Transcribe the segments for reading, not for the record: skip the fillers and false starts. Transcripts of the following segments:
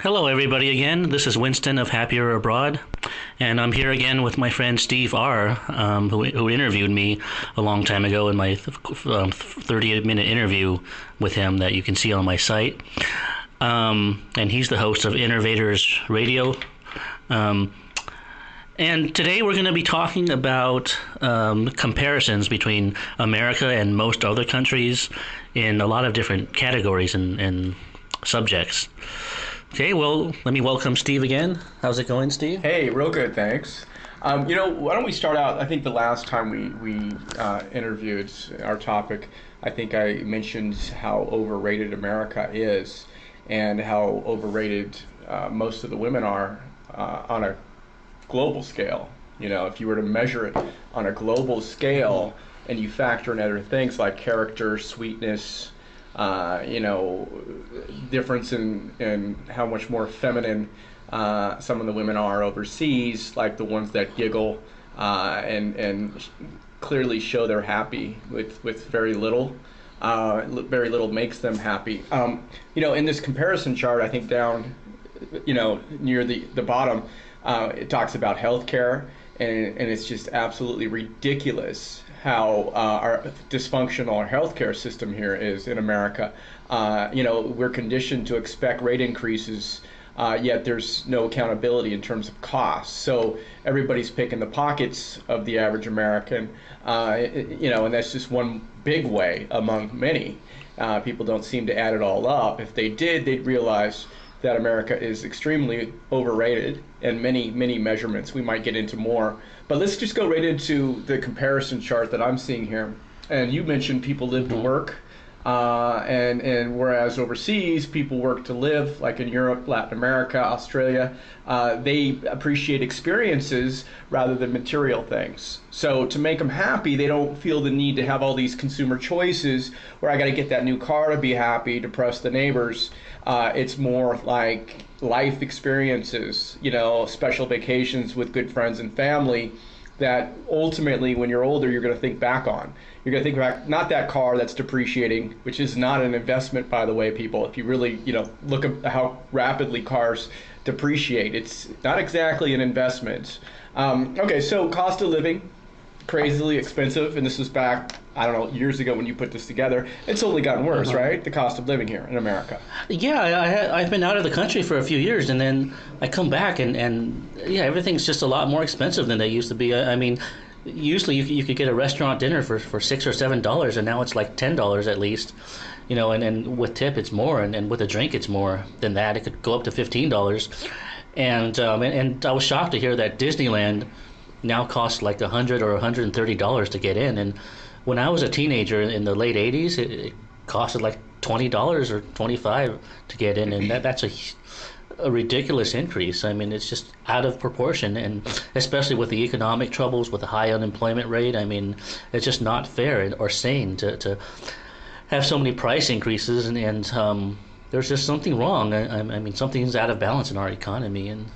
Hello, everybody, again. This is Winston of Happier Abroad, and I'm here again with my friend Steve R., who interviewed me a long time ago in my 38-minute interview with him that you can see on my site. And he's the host of Innovators Radio. And today we're going to be talking about comparisons between America and most other countries in a lot of different categories and subjects. Okay, well, let me welcome Steve again. How's it going, Steve? Hey, real good, thanks. Why don't we start out? I think the last time we interviewed our topic, I think I mentioned how overrated America is and how overrated most of the women are on a global scale. You know, if you were to measure it on a global scale and you factor in other things like character, sweetness, difference in how much more feminine some of the women are overseas, like the ones that giggle and clearly show they're happy with very little. Very little makes them happy. In this comparison chart, I think down, near the bottom, it talks about healthcare, and it's just absolutely ridiculous how our dysfunctional healthcare system here is in America. We're conditioned to expect rate increases, yet there's no accountability in terms of costs. So everybody's picking the pockets of the average American, and that's just one big way among many. People don't seem to add it all up. If they did, they'd realize that America is extremely overrated in many, many measurements. We might get into more. But let's just go right into the comparison chart that I'm seeing here. And you mentioned people live to work, and whereas overseas people work to live, like in Europe, Latin America, Australia, they appreciate experiences rather than material things. So to make them happy, they don't feel the need to have all these consumer choices where I got to get that new car to be happy, to impress the neighbors. It's more like life experiences, special vacations with good friends and family that ultimately when you're older you're going to think back on. You're going to think back, not that car that's depreciating, which is not an investment, by the way, people. If you really look at how rapidly cars depreciate, it's not exactly an investment. Okay, so cost of living, crazily expensive, and this was back, I don't know, years ago when you put this together. It's only gotten worse, right? The cost of living here in America. Yeah, I've been out of the country for a few years, and then I come back, and everything's just a lot more expensive than they used to be. I mean, usually you could get a restaurant dinner for $6 or $7, and now it's like $10 at least. And with tip it's more, and with a drink it's more than that. It could go up to $15. And I was shocked to hear that Disneyland now costs like $100 or $130 to get in. And when I was a teenager in the late 80s, it costed like $20 or $25 to get in, and that's a ridiculous increase. I mean, it's just out of proportion, and especially with the economic troubles, with the high unemployment rate, I mean, it's just not fair or sane to have so many price increases, and there's just something wrong. I mean, something's out of balance in our economy, and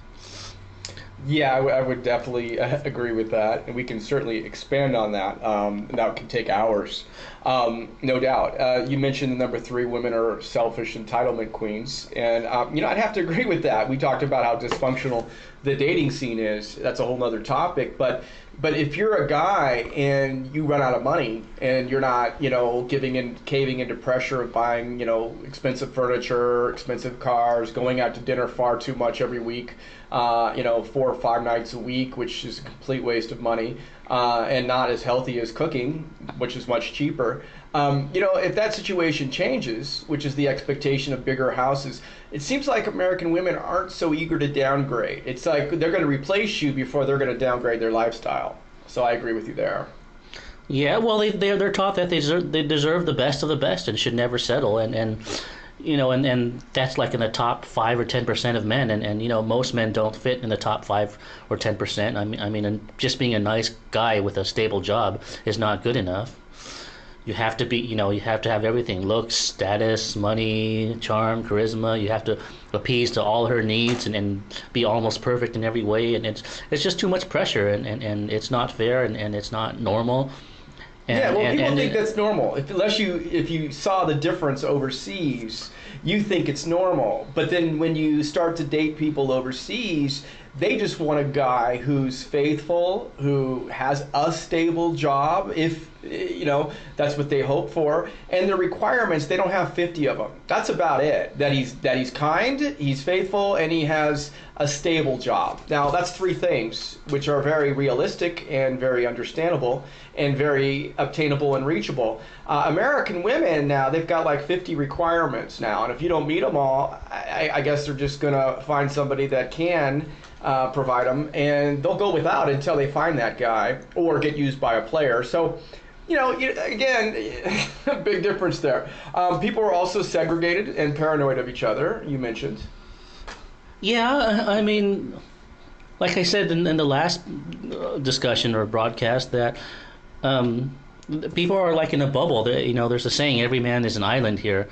yeah, I would definitely agree with that, and we can certainly expand on that. That can take hours, no doubt. You mentioned the number 3, women are selfish entitlement queens, and I'd have to agree with that. We talked about how dysfunctional the dating scene is. That's a whole other topic, but if you're a guy and you run out of money and you're not, caving into pressure of buying, expensive furniture, expensive cars, going out to dinner far too much every week, 4 or 5 nights a week, which is a complete waste of money, and not as healthy as cooking, which is much cheaper. If that situation changes, which is the expectation of bigger houses, it seems like American women aren't so eager to downgrade. It's like they're going to replace you before they're going to downgrade their lifestyle. So I agree with you there. Yeah, well, they're taught that they deserve the best of the best and should never settle, and that's like in the top 5 or 10% of men, and most men don't fit in the top 5 or 10%. I mean, and just being a nice guy with a stable job is not good enough. You have to be, you have to have everything: looks, status, money, charm, charisma. You have to appease to all her needs and be almost perfect in every way. And it's just too much pressure, and it's not fair, and it's not normal. Yeah, well, people think and that's normal. If you saw the difference overseas, you think it's normal. But then when you start to date people overseas, they just want a guy who's faithful, who has a stable job, if that's what they hope for. And the requirements, they don't have 50 of them. That's about it. That he's kind, he's faithful, and he has a stable job. Now, that's three things which are very realistic and very understandable and very obtainable and reachable. American women now, they've got like 50 requirements now, and if you don't meet them all, I guess they're just gonna find somebody that can provide them, and they'll go without until they find that guy or get used by a player. So, again, big difference there. People are also segregated and paranoid of each other, you mentioned. yeah, I mean, like I said in the last discussion or broadcast, that people are like in a bubble. There's a saying, every man is an island here,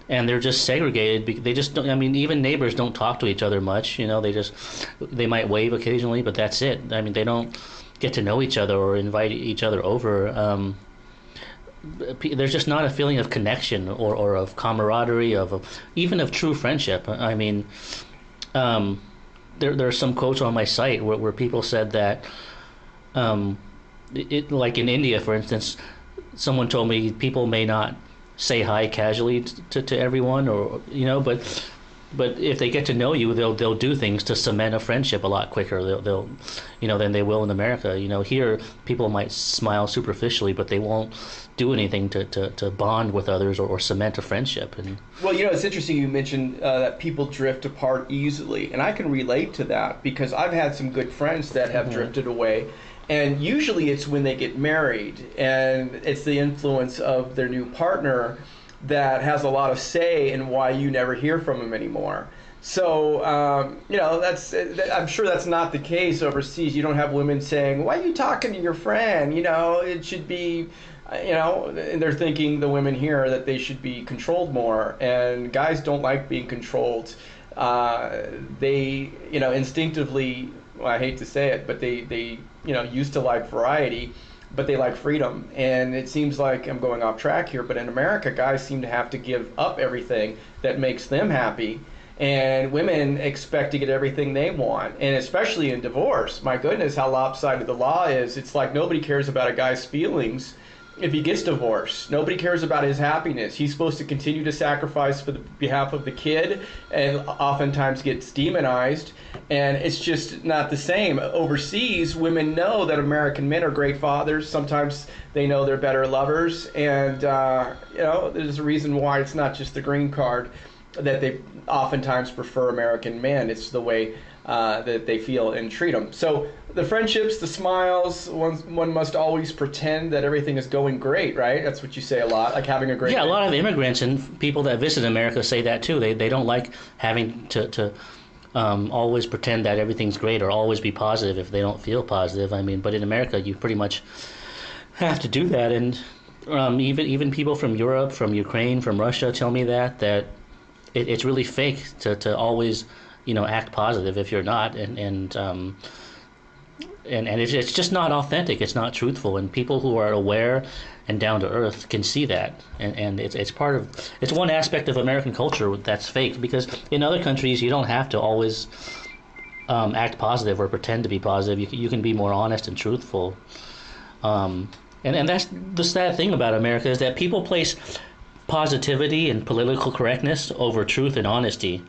and they're just segregated. They just don't. I mean, even neighbors don't talk to each other much. They might wave occasionally, but that's it. I mean, they don't get to know each other or invite each other over. There's just not a feeling of connection or of camaraderie, even of true friendship. I mean, there are some quotes on my site where people said that, like in India, for instance, someone told me people may not say hi casually to everyone, but if they get to know you, they'll do things to cement a friendship a lot quicker. They'll than they will in America. Here people might smile superficially, but they won't do anything to bond with others or cement a friendship. And Well, it's interesting you mentioned that people drift apart easily, and I can relate to that because I've had some good friends that have drifted away, and usually it's when they get married, and it's the influence of their new partner that has a lot of say in why you never hear from them anymore. So, I'm sure that's not the case overseas. You don't have women saying, "Why are you talking to your friend?" It should be, and they're thinking, the women here, that they should be controlled more. And guys don't like being controlled. They, instinctively, well, I hate to say it, but they used to like variety, but they like freedom. And it seems like I'm going off track here, but in America, guys seem to have to give up everything that makes them happy, and women expect to get everything they want. And especially in divorce, my goodness, how lopsided the law is. It's like nobody cares about a guy's feelings if he gets divorced. Nobody cares about his happiness. He's supposed to continue to sacrifice for the behalf of the kid, and oftentimes gets demonized. And it's just not the same. Overseas, women know that American men are great fathers. Sometimes they know they're better lovers. And, there's a reason why it's not just the green card that they oftentimes prefer American men. It's the way that they feel and treat them. So the friendships, the smiles, one must always pretend that everything is going great, right? That's what you say a lot, like having a great day. a lot of immigrants and people that visit America say that too. They don't like having to always pretend that everything's great or always be positive if they don't feel positive. I mean, but in America, you pretty much have to do that. And even people from Europe, from Ukraine, from Russia tell me that it's really fake to always act positive if you're not, and it's just not authentic. It's not truthful, and people who are aware and down to earth can see that, and it's one aspect of American culture that's fake, because in other countries you don't have to always act positive or pretend to be positive. You can be more honest and truthful, and that's the sad thing about America, is that people place positivity and political correctness over truth and honesty.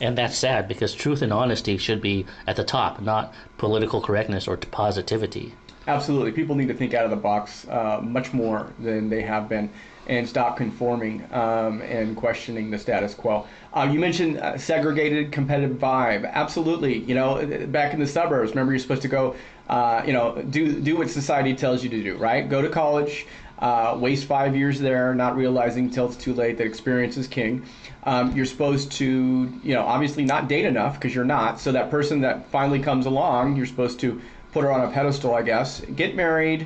And that's sad, because truth and honesty should be at the top, not political correctness or positivity. Absolutely. People need to think out of the box much more than they have been, and stop conforming and questioning the status quo. You mentioned segregated, competitive vibe. Absolutely. Back in the suburbs, remember, you're supposed to go, do what society tells you to do, right? Go to college, waste 5 years there, not realizing until it's too late that experience is king. You're supposed to, obviously not date enough, because you're not. So that person that finally comes along, you're supposed to put her on a pedestal, I guess. Get married,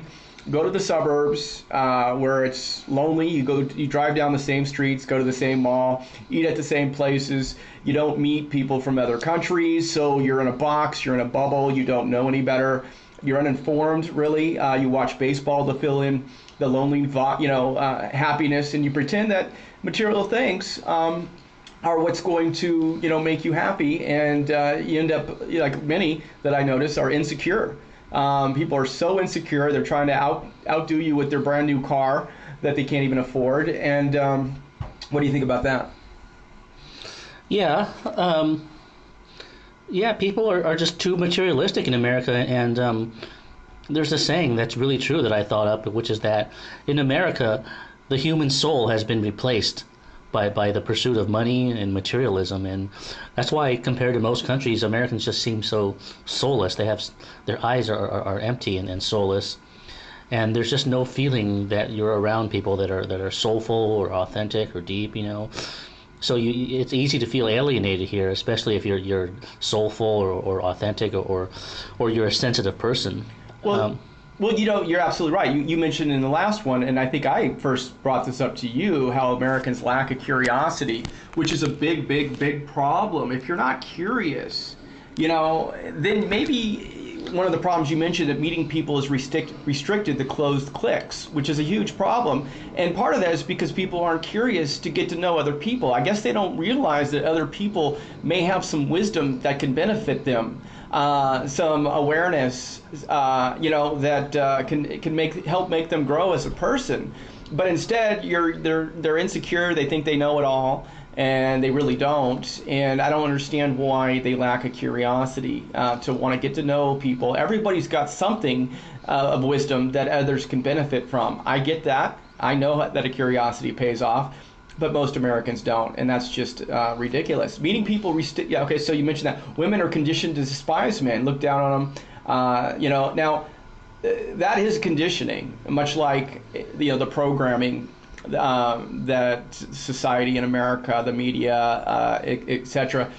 go to the suburbs where it's lonely. You drive down the same streets, go to the same mall, eat at the same places. You don't meet people from other countries, so you're in a box, you're in a bubble, you don't know any better. You're uninformed, really. You watch baseball to fill in the lonely, happiness, and you pretend that material things are what's going to, make you happy, and you end up, like many that I notice, are insecure. People are so insecure; they're trying to outdo you with their brand new car that they can't even afford. And what do you think about that? Yeah, yeah, people are just too materialistic in America, and there's a saying that's really true that I thought up, which is that in America, the human soul has been replaced by the pursuit of money and materialism, and that's why, compared to most countries, Americans just seem so soulless. They have their eyes are empty and soulless, and there's just no feeling that you're around people that are soulful or authentic or deep, So it's easy to feel alienated here, especially if you're soulful or authentic or you're a sensitive person. Well, you're absolutely right. You mentioned in the last one, and I think I first brought this up to you, how Americans lack a curiosity, which is a big, big, big problem. If you're not curious, then maybe one of the problems you mentioned, that meeting people is restricted to closed cliques, which is a huge problem. And part of that is because people aren't curious to get to know other people. I guess they don't realize that other people may have some wisdom that can benefit them. Some awareness, that can help make them grow as a person. But instead, they're insecure. They think they know it all, and they really don't. And I don't understand why they lack a curiosity to want to get to know people. Everybody's got something of wisdom that others can benefit from. I get that. I know that a curiosity pays off. But most Americans don't, and that's just ridiculous. Meeting people, okay, so you mentioned that women are conditioned to despise men, look down on them. Now that is conditioning, much like the programming that society in America, the media, etc.,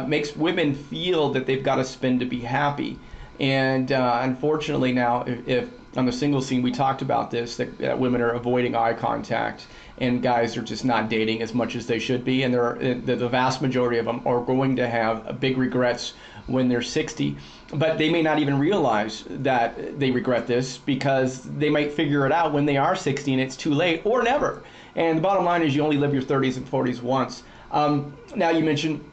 makes women feel that they've got to spend to be happy. And unfortunately now, if on the single scene we talked about this, that women are avoiding eye contact, and guys are just not dating as much as they should be, and the vast majority of them are going to have big regrets when they're 60. But they may not even realize that they regret this, because they might figure it out when they are 60 and it's too late, or never. And the bottom line is, you only live your 30s and 40s once. Now, you mentioned,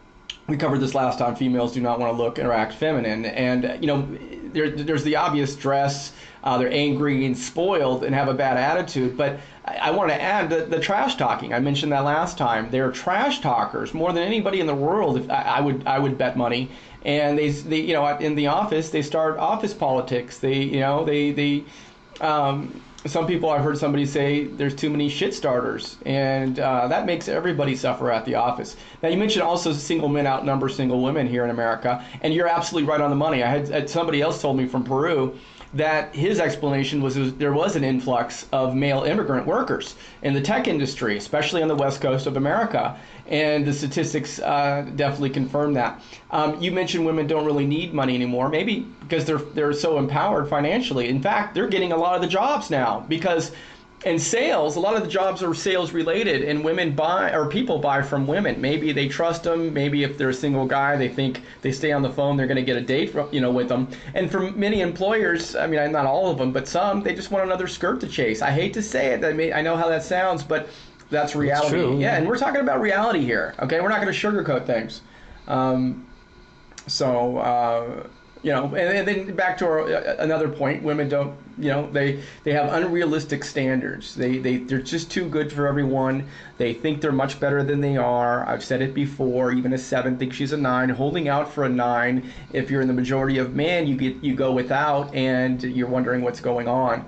we covered this last time, females do not want to look or act feminine. And, there's the obvious dress. They're angry and spoiled and have a bad attitude. But I want to add the trash talking. I mentioned that last time. They're trash talkers more than anybody in the world. I would bet money. And they in the office, they start office politics. Some people, I've heard somebody say, there's too many shit starters, and that makes everybody suffer at the office. Now, you mentioned also single men outnumber single women here in America, and you're absolutely right on the money. I had somebody else told me from Peru that his explanation was there was an influx of male immigrant workers in the tech industry, especially on the west coast of America, and the statistics definitely confirm that. You mentioned women don't really need money anymore, maybe because they're so empowered financially. In fact, they're getting a lot of the jobs now, because in sales, a lot of the jobs are sales related, and people buy from women. Maybe they trust them. Maybe if they're a single guy, they think they stay on the phone, they're going to get a date, with them. And for many employers, I mean, not all of them, but some, they just want another skirt to chase. I hate to say it. I know how that sounds, but that's reality. It's true. Yeah, and we're talking about reality here. Okay, we're not going to sugarcoat things. And then back to another point, women don't, they have unrealistic standards. They're just too good for everyone. They think they're much better than they are. I've said it before, even a 7 thinks she's a 9, holding out for a 9. If you're in the majority of men, you go without, and you're wondering what's going on.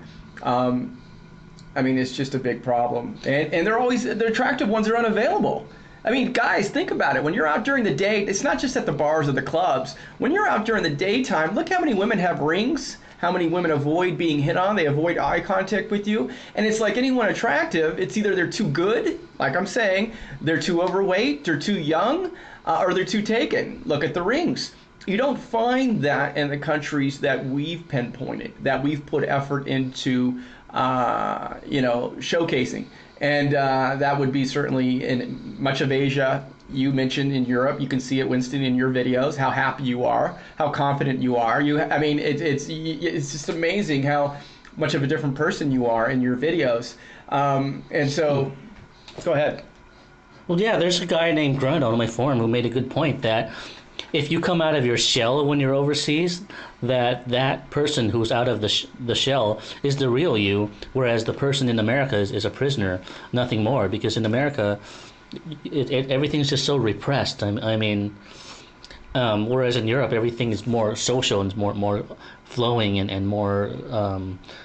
It's just a big problem. And the attractive ones are unavailable. I mean, guys, think about it. When you're out during the day, it's not just at the bars or the clubs. When you're out during the daytime, look how many women have rings, how many women avoid being hit on. They avoid eye contact with you. And it's like anyone attractive, it's either they're too good, like I'm saying, they're too overweight, they're too young, or they're too taken. Look at the rings. You don't find that in the countries that we've pinpointed, that we've put effort into, showcasing. And that would be certainly in much of Asia, you mentioned in Europe, you can see it, Winston, in your videos, how happy you are, how confident you are. I mean, it's just amazing how much of a different person you are in your videos. And so, go ahead. Well, yeah, there's a guy named Grunt on my forum who made a good point that if you come out of your shell when you're overseas, that person who's out of the shell is the real you, whereas the person in America is a prisoner, nothing more. Because in America, everything's just so repressed. I mean, whereas in Europe, everything is more social and more flowing and more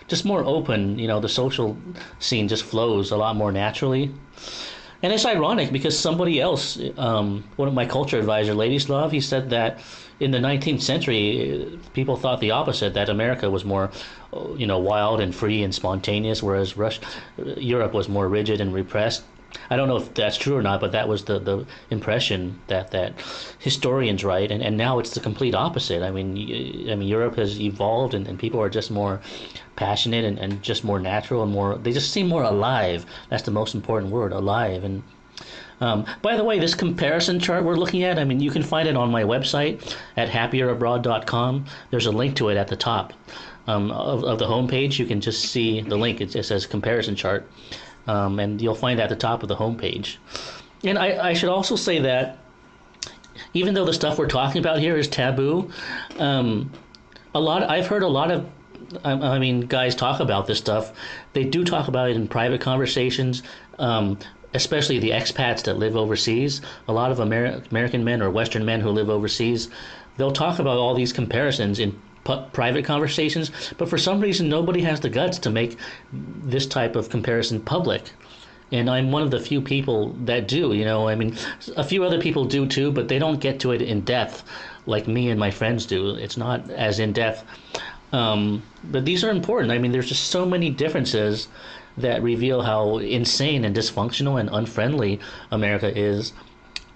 just more open. You know, the social scene just flows a lot more naturally. And it's ironic because somebody else, one of my culture advisor, Ladislav, he said that in the 19th century, people thought the opposite, that America was more, wild and free and spontaneous, whereas Europe was more rigid and repressed. I don't know if that's true or not, but that was the impression that historians write, and now it's the complete opposite. I mean, Europe has evolved, and people are just more passionate and just more natural and more. They just seem more alive. That's the most important word, alive. And by the way, this comparison chart we're looking at, I mean, you can find it on my website at happierabroad.com. There's a link to it at the top of the homepage. You can just see the link. It says comparison chart. And you'll find that at the top of the homepage. And I should also say that even though the stuff we're talking about here is taboo, I've heard a lot of guys talk about this stuff. They do talk about it in private conversations, especially the expats that live overseas. A lot of American men or Western men who live overseas, they'll talk about all these comparisons in private conversations, but for some reason nobody has the guts to make this type of comparison public. And I'm one of the few people that do, I mean, a few other people do too, but they don't get to it in depth like me and my friends do. It's not as in depth. But these are important. I mean, there's just so many differences that reveal how insane and dysfunctional and unfriendly America is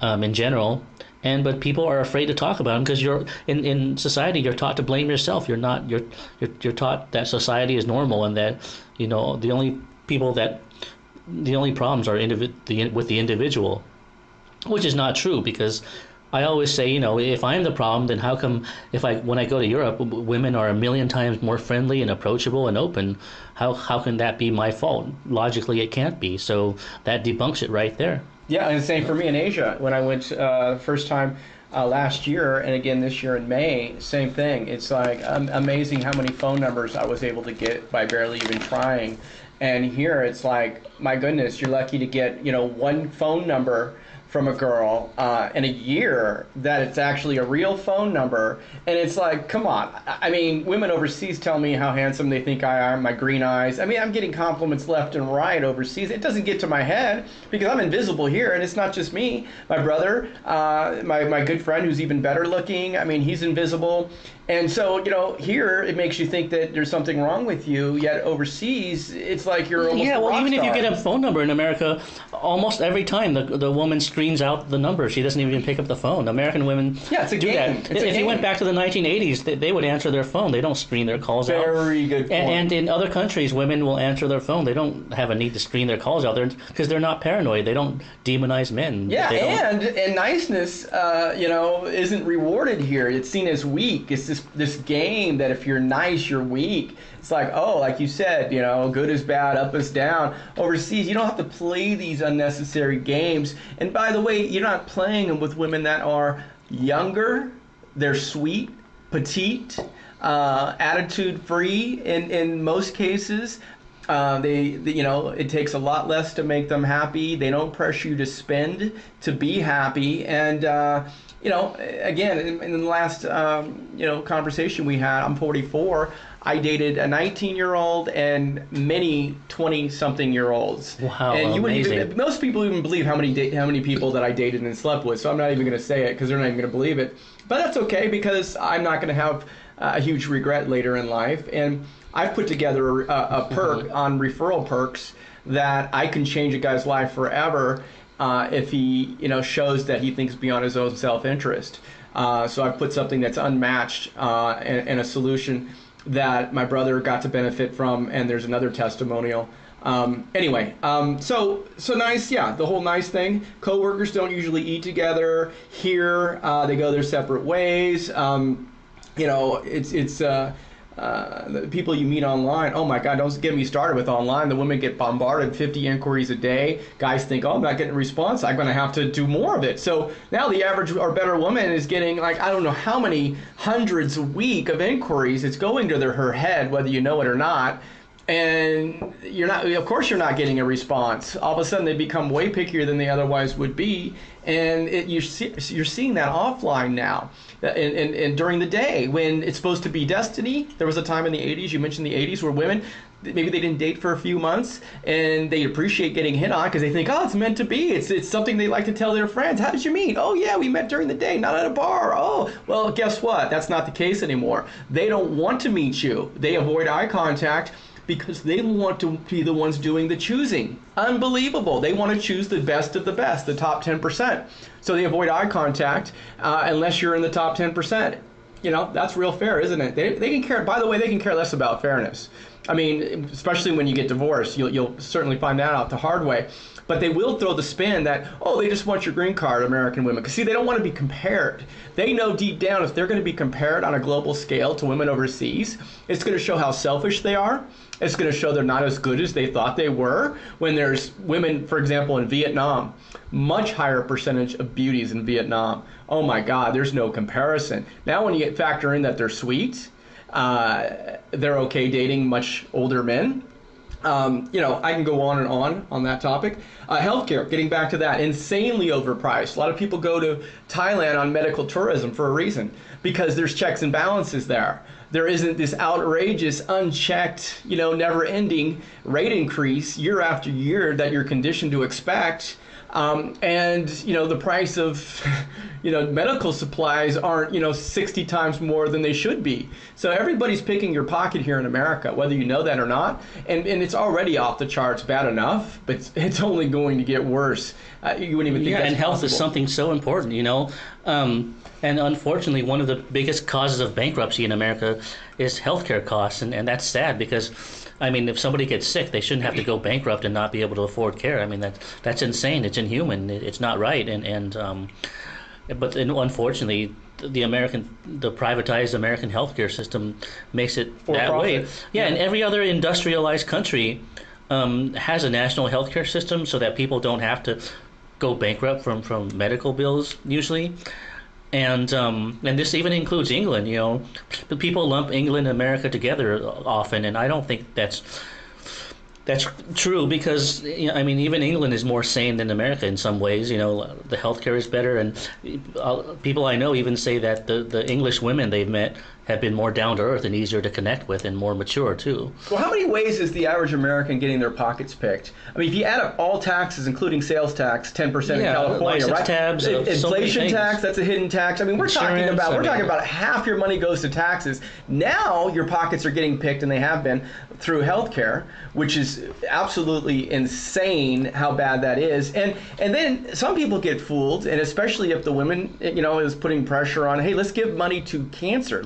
in general. But people are afraid to talk about them because you're in society. You're taught to blame yourself. You're not. You're taught that society is normal and that the only problems are with the individual, which is not true. Because I always say, if I'm the problem, then how come when I go to Europe, women are a million times more friendly and approachable and open? How can that be my fault? Logically, it can't be. So that debunks it right there. Yeah, and the same for me in Asia. When I went first time last year, and again this year in May, same thing. It's like amazing how many phone numbers I was able to get by barely even trying. And here it's like, my goodness, you're lucky to get one phone number from a girl in a year that it's actually a real phone number. And it's like, come on. I mean, women overseas tell me how handsome they think I am, my green eyes. I mean, I'm getting compliments left and right overseas. It doesn't get to my head because I'm invisible here, and it's not just me. My brother, my good friend who's even better looking, I mean, he's invisible. And so, here it makes you think that there's something wrong with you, yet overseas, it's like you're almost a rock even star. If you get a phone number in America, almost every time the woman screens out the number. She doesn't even pick up the phone. American women it's a do game. that. If you went back to the 1980s, they would answer their phone. They don't screen their calls out. Very good point. And in other countries, women will answer their phone. They don't have a need to screen their calls out there because they're not paranoid. They don't demonize men. Yeah, and niceness, isn't rewarded here. It's seen as weak. It's this game that if you're nice, you're weak. It's like, like you said, good is bad, up is down. Overseas, you don't have to play these unnecessary games. And by the way, you're not playing them with women that are younger. They're sweet, petite, attitude-free in most cases. It takes a lot less to make them happy. They don't pressure you to spend to be happy. And again, in the last conversation we had, I'm 44. I dated a 19-year-old and many 20-something-year-olds. Wow, and you wouldn't amazing. even, most people even believe how many people that I dated and slept with. So I'm not even going to say it because they're not even going to believe it. But that's okay because I'm not going to have a huge regret later in life. And I've put together a perk on referral perks that I can change a guy's life forever if he shows that he thinks beyond his own self-interest. So I've put something that's unmatched and a solution that my brother got to benefit from, and there's another testimonial So nice, yeah. The whole nice thing. Coworkers don't usually eat together. Here, they go their separate ways. The people you meet online. Oh my God, don't get me started with online. The women get bombarded 50 inquiries a day. Guys think, oh, I'm not getting a response. I'm going to have to do more of it. So now the average or better woman is getting like, I don't know how many hundreds a week of inquiries. It's going to her head, whether you know it or not. And of course you're not getting a response. All of a sudden they become way pickier than they otherwise would be. And you're seeing that offline now. And during the day when it's supposed to be destiny, there was a time in the 80s, you mentioned the 80s, where women, maybe they didn't date for a few months and they appreciate getting hit on because they think, oh, it's meant to be. It's something they like to tell their friends. How did you meet? Oh, yeah, we met during the day, not at a bar. Oh, well, guess what? That's not the case anymore. They don't want to meet you. They avoid eye contact because they want to be the ones doing the choosing. Unbelievable. They want to choose the best of the best, the top 10%. So they avoid eye contact unless you're in the top 10%. That's real fair, isn't it? They can care. By the way, they can care less about fairness. I mean, especially when you get divorced, you'll certainly find that out the hard way. But they will throw the spin that, oh, they just want your green card, American women. Because, see, they don't want to be compared. They know deep down if they're going to be compared on a global scale to women overseas, it's going to show how selfish they are. It's going to show they're not as good as they thought they were. When there's women, for example, in Vietnam, much higher percentage of beauties in Vietnam. Oh, my God, there's no comparison. Now when you factor in that they're sweet, they're okay dating much older men. I can go on that topic. Healthcare, getting back to that, insanely overpriced. A lot of people go to Thailand on medical tourism for a reason, because there's checks and balances there. There isn't this outrageous, unchecked, never-ending rate increase year after year that you're conditioned to expect. The price of, medical supplies aren't, 60 times more than they should be. So everybody's picking your pocket here in America, whether you know that or not. And it's already off the charts bad enough, but it's only going to get worse. You wouldn't even think that's and health possible. is something so important, and unfortunately, one of the biggest causes of bankruptcy in America is healthcare costs. And that's sad because, I mean, if somebody gets sick, they shouldn't have to go bankrupt and not be able to afford care. I mean, that's insane. It's inhuman. It's not right. But unfortunately, the privatized American healthcare system makes it that way. Yeah, and every other industrialized country has a national healthcare system so that people don't have to go bankrupt from medical bills usually. And this even includes England. The people lump England and America together often, and I don't think that's true because even England is more sane than America in some ways. The healthcare is better, and people I know even say that the English women they've met have been more down to earth and easier to connect with and more mature too. Well, how many ways is the average American getting their pockets picked? I mean, if you add up all taxes, including sales tax, 10% in California, right? Tabs, inflation tax, that's a hidden tax. I mean, we're talking about half your money goes to taxes. Now your pockets are getting picked, and they have been through healthcare, which is absolutely insane how bad that is. And then some people get fooled, and especially if the women, is putting pressure on, hey, let's give money to cancer.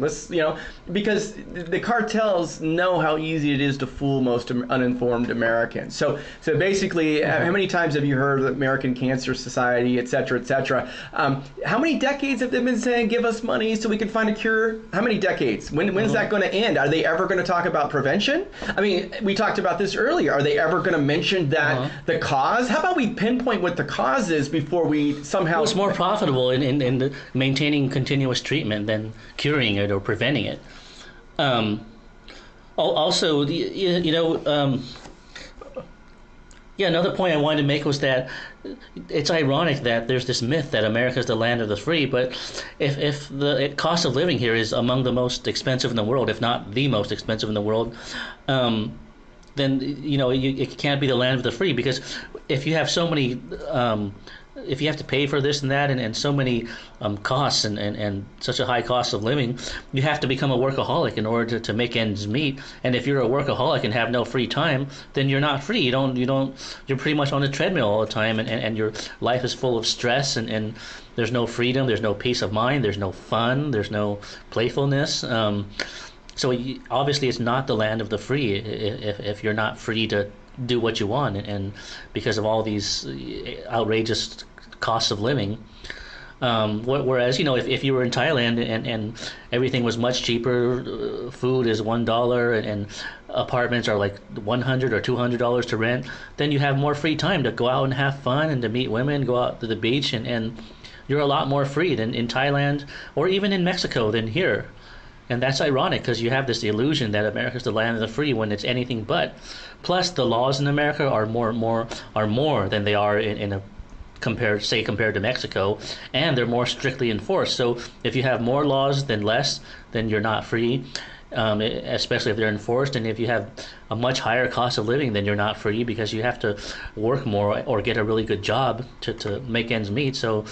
Because the cartels know how easy it is to fool most uninformed Americans. So basically, how many times have you heard of the American Cancer Society, et cetera, et cetera? How many decades have they been saying, give us money so we can find a cure? How many decades? When is that going to end? Are they ever going to talk about prevention? I mean, we talked about this earlier. Are they ever going to mention that the cause? How about we pinpoint what the cause is before we somehow... Well, it's more profitable in maintaining continuous treatment than curing it or preventing it. Also, another point I wanted to make was that it's ironic that there's this myth that America is the land of the free, but if the cost of living here is among the most expensive in the world, if not the most expensive in the world, then it can't be the land of the free, because if you have so many if you have to pay for this and that and so many costs and such a high cost of living, you have to become a workaholic in order to make ends meet. And if you're a workaholic and have no free time, then you're not free. You're pretty much on a treadmill all the time, and your life is full of stress and there's no freedom, there's no peace of mind, there's no fun, there's no playfulness. So obviously it's not the land of the free if you're not free to do what you want, and because of all these outrageous costs of living. Whereas, if you were in Thailand and everything was much cheaper, food is $1 and apartments are like $100 or $200 to rent, then you have more free time to go out and have fun and to meet women, go out to the beach, and you're a lot more free than in Thailand or even in Mexico than here. And that's ironic because you have this illusion that America's the land of the free when it's anything but. Plus, the laws in America are more than they are in a compared to Mexico, and they're more strictly enforced. So if you have more laws than less, then you're not free, especially if they're enforced. And if you have a much higher cost of living, then you're not free because you have to work more or get a really good job to make ends meet. So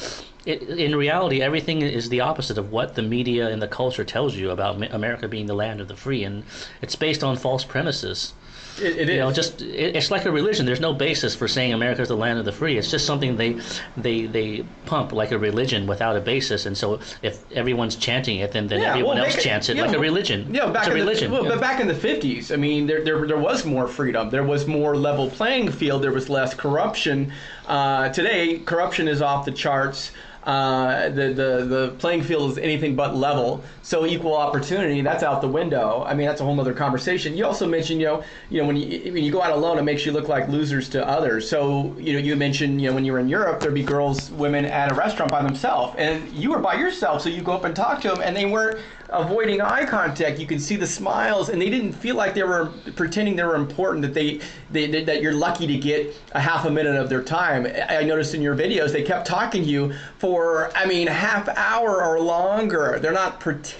in reality, everything is the opposite of what the media and the culture tells you about America being the land of the free, and it's based on false premises. It is. It's like a religion. There's no basis for saying America's the land of the free. It's just something they pump like a religion without a basis. And so if everyone's chanting it, then everyone else chants it like a religion. Back it's a religion. But back in the 50s, I mean, there was more freedom. There was more level playing field. There was less corruption. Today, corruption is off the charts. The playing field is anything but level. So equal opportunity, that's out the window. I mean, that's a whole other conversation. You also mentioned, when you go out alone, it makes you look like losers to others. So, you mentioned, when you were in Europe, there'd be women at a restaurant by themselves, and you were by yourself. So you go up and talk to them, and they weren't avoiding eye contact. You could see the smiles, and they didn't feel like they were pretending they were important, that you're lucky to get a half a minute of their time. I noticed in your videos, they kept talking to you for, half hour or longer. They're not pretending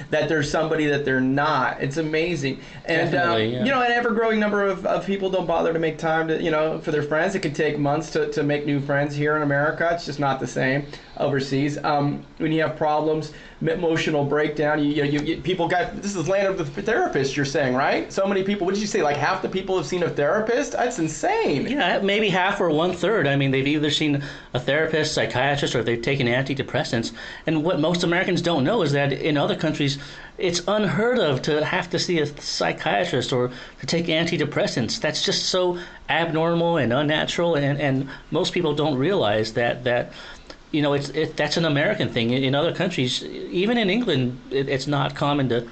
that there's somebody that they're not. It's amazing. And, an ever-growing number of people don't bother to make time to, for their friends. It could take months to make new friends here in America. It's just not the same overseas. When you have problems, emotional breakdown, people this is land of the therapist, you're saying, right? So many people, what did you say, like half the people have seen a therapist? That's insane. Yeah, maybe half or 1/3. They've either seen a therapist, psychiatrist, or they've taken antidepressants. And what most Americans don't know is that in other countries, it's unheard of to have to see a psychiatrist or to take antidepressants. That's just so abnormal and unnatural, and most people don't realize that that's an American thing. In other countries, even in England, it's not common to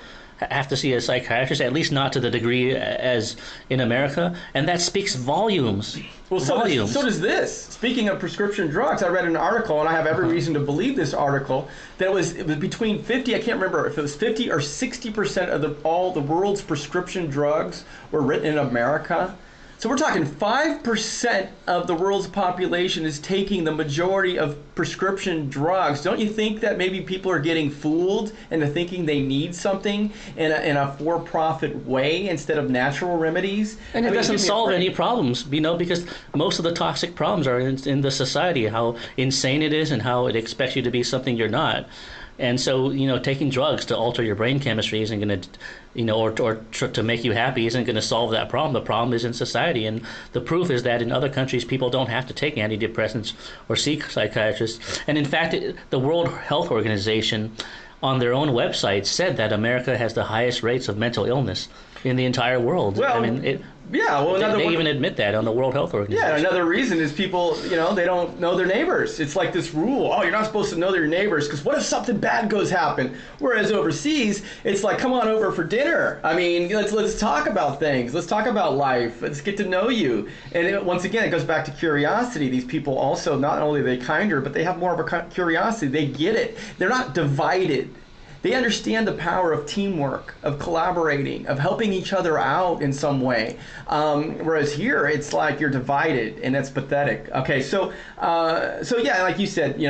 have to see a psychiatrist, at least not to the degree as in America, and that speaks volumes. Well, so does this. Speaking of prescription drugs, I read an article, and I have every reason to believe this article, that it was between 50, I can't remember if it was 50 or 60% of all the world's prescription drugs were written in America. So we're talking 5% of the world's population is taking the majority of prescription drugs. Don't you think that maybe people are getting fooled into thinking they need something in a for-profit way instead of natural remedies? And it doesn't solve any problems, because most of the toxic problems are in the society, how insane it is and how it expects you to be something you're not. And so, taking drugs to alter your brain chemistry isn't going to, or to make you happy isn't going to solve that problem. The problem is in society. And the proof is that in other countries, people don't have to take antidepressants or seek psychiatrists. And in fact, the World Health Organization on their own website said that America has the highest rates of mental illness in the entire world. Well, they even admit that on the World Health Organization. Yeah, another reason is people, they don't know their neighbors. It's like this rule, you're not supposed to know your neighbors, because what if something bad happen? Whereas overseas, it's like, come on over for dinner. Let's talk about things. Let's talk about life. Let's get to know you. And once again, it goes back to curiosity. These people also, not only are they kinder, but they have more of a curiosity. They get it. They're not divided. They understand the power of teamwork, of collaborating, of helping each other out in some way. Whereas here, it's like you're divided, and that's pathetic. Okay, so yeah, like you said, you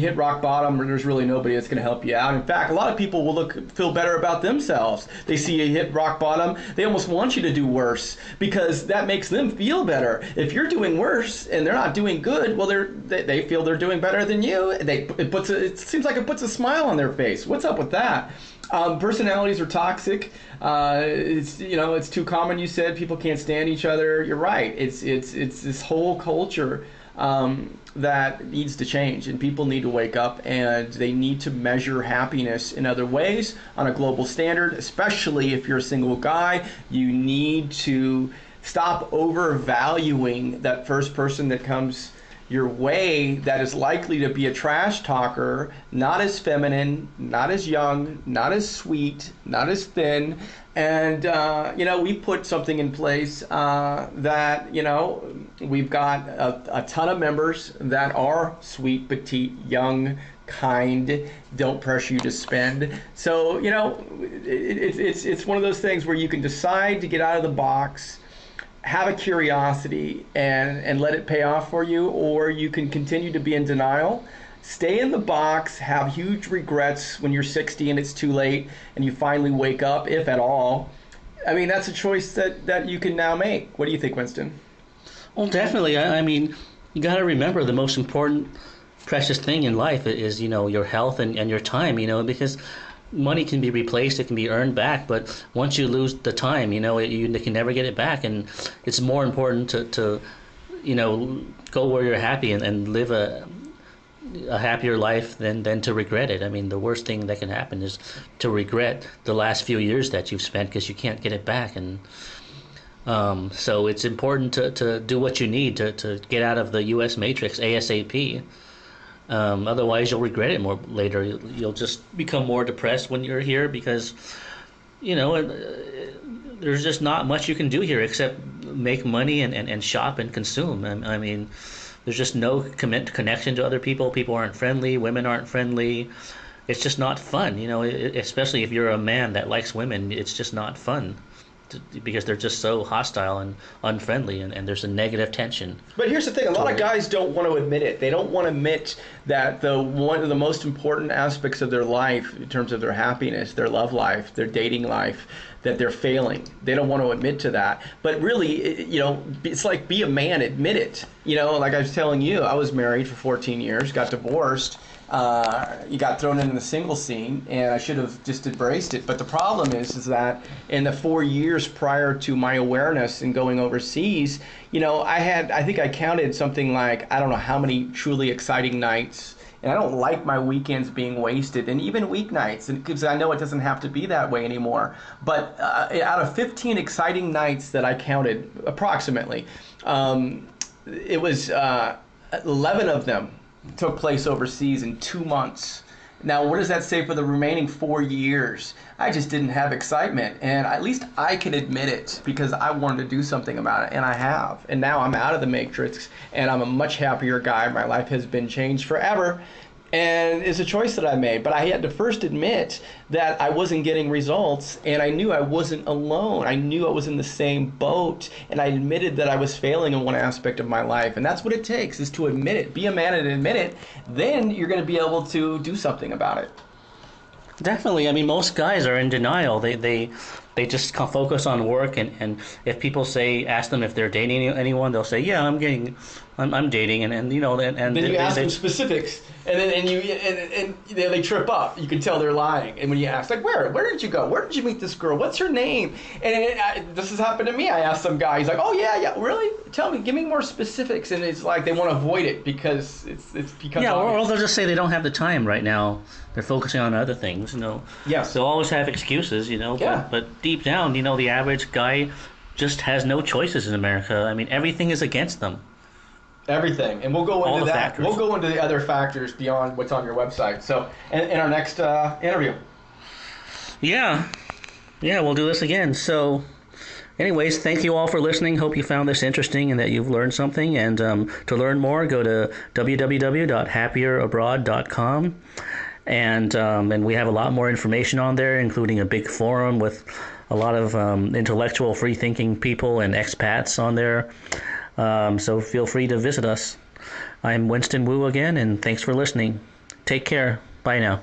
hit rock bottom, and there's really nobody that's going to help you out. In fact, a lot of people will feel better about themselves. They see you hit rock bottom, they almost want you to do worse, because that makes them feel better. If you're doing worse and they're not doing good, well, they feel they're doing better than you. It seems like it puts a smile on their face. What's up with that? Personalities are toxic. It's too common. You said people can't stand each other. You're right. It's this whole culture that needs to change, and people need to wake up, and they need to measure happiness in other ways on a global standard. Especially if you're a single guy, you need to stop overvaluing that first person that comes your way that is likely to be a trash talker, not as feminine, not as young, not as sweet, not as thin. And, we put something in place that, we've got a ton of members that are sweet, petite, young, kind, don't pressure you to spend. So, it's one of those things where you can decide to get out of the box, have a curiosity, and let it pay off for you, or you can continue to be in denial, stay in the box, have huge regrets when you're 60 and it's too late and you finally wake up, if at all. I mean, that's a choice that you can now make. What do you think, Winston? Well, definitely. I mean, you got to remember the most important, precious thing in life is, your health and your time, because money can be replaced, it can be earned back, but once you lose the time, you can never get it back. And it's more important to go where you're happy and live a happier life than to regret it. I mean, the worst thing that can happen is to regret the last few years that you've spent because you can't get it back. And so it's important to do what you need to get out of the U.S. matrix ASAP. Otherwise, you'll regret it more later. You'll just become more depressed when you're here because, there's just not much you can do here except make money and shop and consume. I mean, there's just no connection to other people. People aren't friendly. Women aren't friendly. It's just not fun, especially if you're a man that likes women. It's just not fun because they're just so hostile and unfriendly, and there's a negative tension. But here's the thing, a lot of guys don't want to admit it. They don't want to admit that one of the most important aspects of their life in terms of their happiness, their love life, their dating life, that they're failing. They don't want to admit to that. But really, it's like, be a man, admit it. Like I was telling you, I was married for 14 years, got divorced. You got thrown into the single scene, and I should have just embraced it. But the problem is that in the 4 years prior to my awareness and going overseas, I think I counted something like, I don't know how many truly exciting nights. And I don't like my weekends being wasted, and even weeknights, because I know it doesn't have to be that way anymore. But out of 15 exciting nights that I counted, approximately, it was 11 of them took place overseas in 2 months. Now, what does that say for the remaining 4 years? I just didn't have excitement, and at least I can admit it because I wanted to do something about it, and I have. And now I'm out of the matrix, and I'm a much happier guy. My life has been changed forever, and it's a choice that I made. But I had to first admit that I wasn't getting results, and I knew I wasn't alone. I knew I was in the same boat, and I admitted that I was failing in one aspect of my life. And that's what it takes, is to admit it. Be a man and admit it. Then you're going to be able to do something about it. Definitely. I mean, most guys are in denial. They just focus on work, and if people ask them if they're dating anyone, they'll say, yeah, I'm dating, and then you ask them specifics, and then they trip up. You can tell they're lying. And when you ask, like, where did you go? Where did you meet this girl? What's her name? And this has happened to me. I asked some guy. He's like, oh yeah, really? Tell me, give me more specifics. And it's like they want to avoid it because it's become or they'll just say they don't have the time right now. They're focusing on other things. Yes. They'll always have excuses. Yeah. But deep down, the average guy just has no choices in America. I mean, everything is against them. Everything, and we'll go into that. Factors. We'll go into the other factors beyond what's on your website. So, in our next interview. Yeah, we'll do this again. So, anyways, thank you all for listening. Hope you found this interesting and that you've learned something. And to learn more, go to www.happierabroad.com. And we have a lot more information on there, including a big forum with a lot of intellectual, free-thinking people and expats on there. So feel free to visit us. I'm Winston Wu again, and thanks for listening. Take care. Bye now.